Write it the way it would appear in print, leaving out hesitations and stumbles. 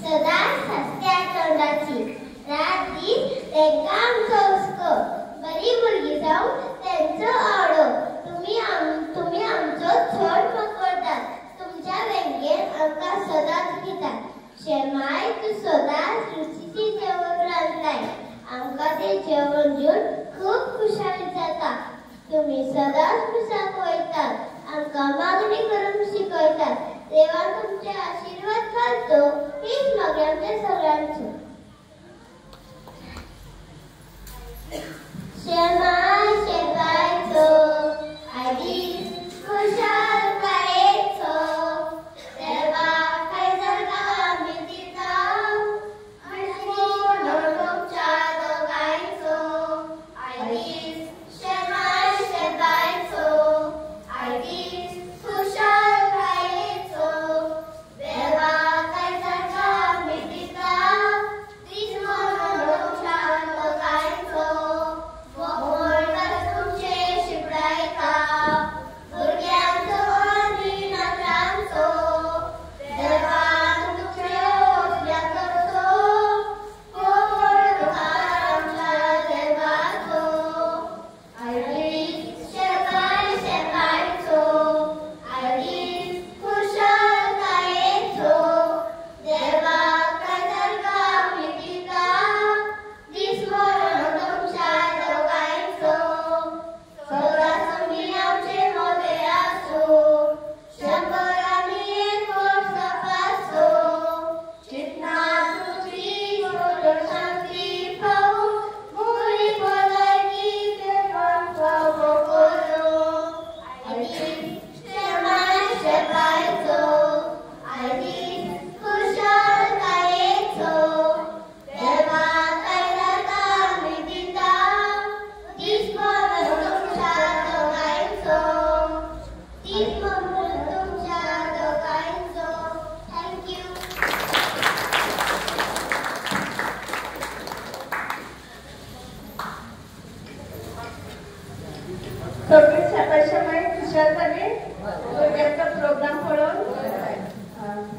सदा हसत्या तोंडाची रात दीस तेंका आमचो हुस्को बरी भुरगीं जावं तेंचो आवडो तुम्ही आमचो चड पकडटात तुमच्या व्यंगेन आमकां सदांच दितात शेमाय तूं सदांच रुचीची जेवण रांदताय आमकां तें जेवण जेवन खूब खुशाल जाता तुम्ही सदांच पुसाक वयतात आमकां मागणी करूंक शिकयतात देवान तुमचे आशीर्वाद घालतो हीच मागणी आमच्या सगळ्यांचो शेमाय शेकायचो आदीस खुशाल कायेचो देवा खंयसर आमी दिता आनी तुमच्या दोगांयचो आदीस शेमाय शेकायचो आदीस खुशाल कायेचो देवा खंयसर आमी दिता दीस म्हणून तुमच्या दोगांयचो प्रोग्राम पळोवन